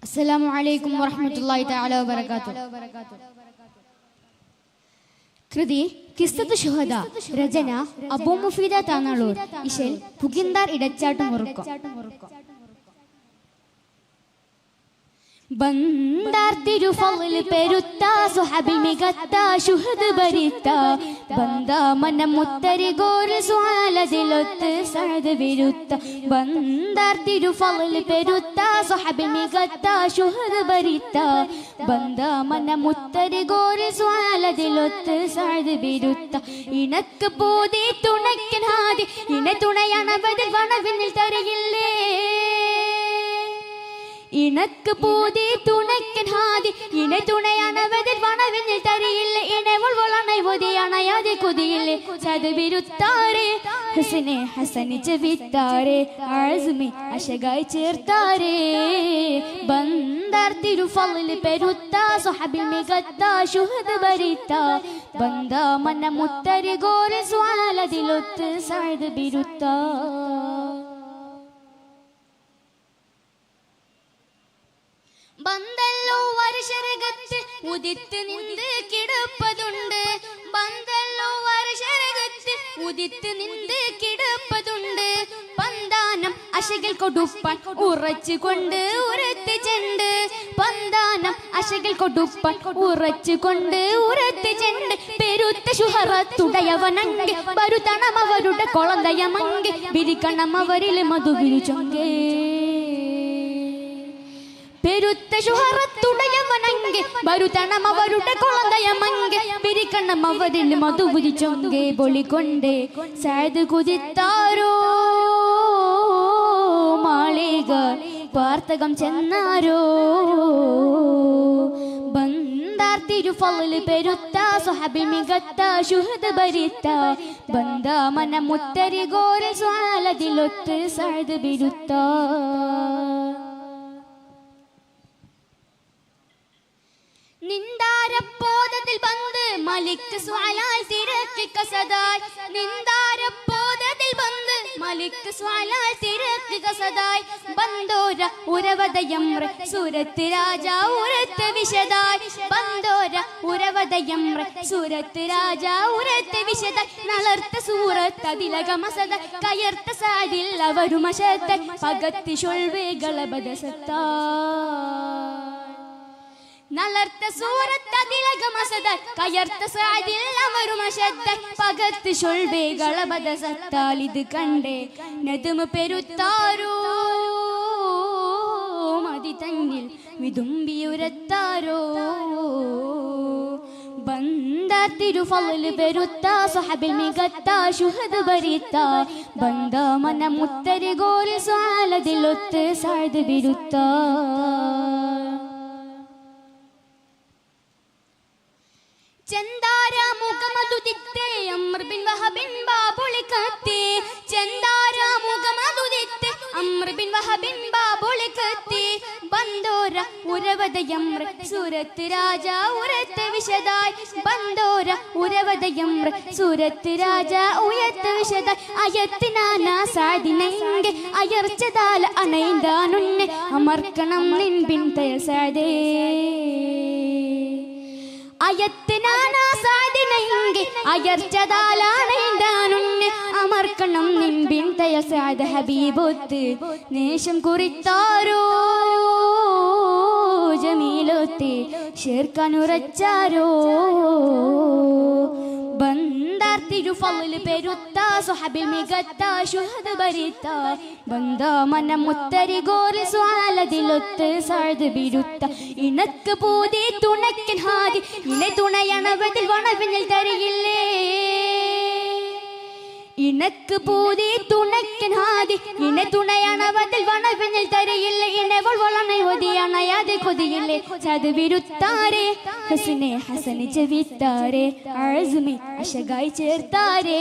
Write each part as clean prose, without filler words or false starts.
അസ്സലാമു അലൈക്കും വറഹ്മത്തുള്ളാഹി തആല വബറകാതുഹു. കൃതി കിസ്സത്ത് ശുഹദ, രചന അബൂ മുഫീദ താനാളൂർ, ഇശൽ പുകിന്താർ ഇടച്ചാട്ടുമുറുക്കം. ബന്ദാർ തിരുഫളൽ പെരുത്ത സുഹബിൽ മികത്ത ശുഹദ് ബരിത്ത ബന്ദാ മനമുത്തരി ഗോർ സുആലദിലൊത്ത് സഅദ് വിരുത്ത ബന്ദാർ തിരുഫളൽ പെരുത്ത സുഹബിൽ മികത്ത ശുഹദ് ബരിത്ത ബന്ദാ മനമുത്തരി ഗോർ സുആലദിലൊത്ത് സഅദ് വിരുത്ത ഇനക്ക് പോതി തുണയ്ക്കൻ ഹാദി ഇന തുണയാണ് ബദൽ വണവിനിൽ തരയില്ലേ ഇണക്ക് പൂതി തുണയ്ക്കൻ ഹാദി ഇണ തുണയാണ് ബദൽ വണവിനിൽ തരയില്ലേ ഇണവൾ വളണൈ ഒതിയണയാതെ കൊതിയില്ലേ ചതുവിരുത്താരെ ഹസനെ ഹസനി ജവിത്താരെ ആസ്മി അശകായി ചേർത്താരെ ബന്ദാർ തിരുഫളൽ പെരുത്ത സുഹബിൽ മികത്ത ശുഹദ് ബരിത്ത ബന്ദാ മനമുത്തരി ഗോർ സുആലദിലൊത്ത് സഅദ് ബിരുത്ത ബന്തല്ലോ വർഷരകത്ത് ഉദിത്ത് നിന്ന് കിടപ്പതുണ്ട് ബന്തല്ലോ വർഷരകത്ത് ഉദിത്ത് നിന്ന് കിടപ്പതുണ്ട് പന്താനം അശകൾ കൊടുപ്പാൻ ഉറച്ചുകൊണ്ട് ഉരത്ത് ചെണ്ട് പന്താനം അശകൾ കൊടുപ്പാൻ ഉറച്ചുകൊണ്ട് ഉരത്ത് ചെണ്ട് പെരുത്ത ശുഹറത്തുടയവനങ്കെ വരുത്തണം അവരുടെ കൊളന്തയമങ്കെ വിരിക്കണം അവരിൽ മധുവിരിച്ചൊങ്കേ പെരുത്ത ശുഹറത്തുടയവനങ്കെ വരുത്തണം അവരുടെ കൊളന്തയമങ്കെ വിരിക്കണം അവരിൽ മധുവിരിച്ചൊങ്കെ പൊളിക്കൊണ്ടേ സഅദ് കുതിത്താരോ മാളിക പാർത്തകം ചെന്നാരോ ബന്ദാർ തിരുഫളൽ പെരുത്ത സുഹബിൽ മികത്ത ശുഹദ് ബരിത്ത ബന്ദാ മനമുത്തരി ഗോർ സുആലദിലൊത്ത് സഅദ് ബിരുത്ത നിന്ദാരപ്പോദത്തിൽ ബന്ദ് മലിക് സ്വലാൽ തിരക്ക് കസദായ് നിന്ദാരപ്പോദത്തിൽ ബന്ദ് മലിക് സ്വലാൽ തിരക്ക് കസദായ് ബന്ദോര ഉരവദയംറ സൂരത്ത് രാജാ ഉരത്ത് വിശദായ് ബന്ദോര ഉരവദയംറ സൂരത്ത് രാജാ ഉരത്ത് വിശദായ് നളർത്ത സൂറത്ത് അതിലകമസദ കയർത്ത സാദിൽ അവരുമശത്ത പകത്തി ശൊൽവേകളബദസത്ത നളർത്ത സൂറത്ത് അതിലകമസദ കയർത്ത സാദിൽ അവരുമശത്ത പകത്ത് ശൊൽവേകളബദസത്താൽ ഇത് കണ്ടേ നദുമ പെരുത്താരോ മതി തന്നിൽ വിതുമ്പിയുരത്താരോ ബന്ദാർ തിരുഫളൽ പെരുത്ത സുഹബിൽ മികത്ത ശുഹദ് ബരിത്ത ബന്ദാ മനമുത്തരി ഗോർ സുആലദിലൊത്ത് സഅദ് ബിരുത്ത ചെന്താര മുഖമതുദിത്തെ അംർ ബിൻ വഹബിൻ ബാബുളിക്കത്തെ ചെന്താര മുഖമതുദിത്തെ അംർ ബിൻ വഹബിൻ ബാബുളിക്കത്തെ ബന്ദോര ഉരവദയംറ സൂരത്ത് രാജാ ഉരത്ത് വിശദായ് ബന്ദോര ഉരവദയംറ സൂരത്ത് രാജാ ഉയത്ത് വിശദായ് അയത്തിനാനാ സാദിനെങ്കെ അയർച്ചതാല അണൈന്താനുന്നെ അമർക്കണം നിൻ ബിൻ തയ സാദേ അയത്തിനാനാ സാദിനെങ്കെ അയർച്ചതാലാണൈന്താനുന്നെ അമർക്കണം നിൻ ബിൻ തയ സാദ ഹബീബൊത്ത് നേശം കുറിത്താരോ ജമീലൊത്തെ ചേർക്കാനുറച്ചാരോ ബന്ദാർ തിരുഫളൽ പെരുത്ത സുഹബിൽ മികത്ത ശുഹദ് ബരിത്ത ബന്ദാ മനമുത്തരി ഗോർ സുആലദിലൊത്ത് സഅദ് ബിരുത്ത ഇണക്ക് പൂതി തുണയ്ക്കൻ ഹാദി ഇണ തുണയാണ് ബദൽ വണവിനിൽ തരയില്ലേ ഇണക്ക് പൂതി തുണയ്ക്കൻ ഹാദി ഇണ തുണയാണ് ബദൽ വണവിനിൽ തരയില്ലേ ഇണവൾ വളണൈ ഒതിയണയാതെ കൊതിയില്ലേ ചതുവിരുത്താരെ ഹസനെ ഹസനി ജവിത്താരെ ആസ്മി അശകായി ചേർത്താരെ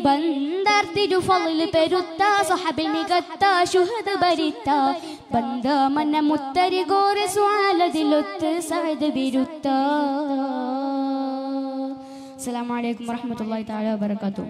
ബന്ദാർ തിരുഫളൽ പെരുത്ത സുഹബിൽ മികത്ത ശുഹദ് ബരിത്ത ബന്ദാ മനമുത്തരി ഗോർ സുആലദിലൊത്ത് സഅദ് ബിരുത്ത. അസ്സലാമു അലൈക്കും വറഹ്മത്തുള്ളാഹി തആല വബറകാതുഹു.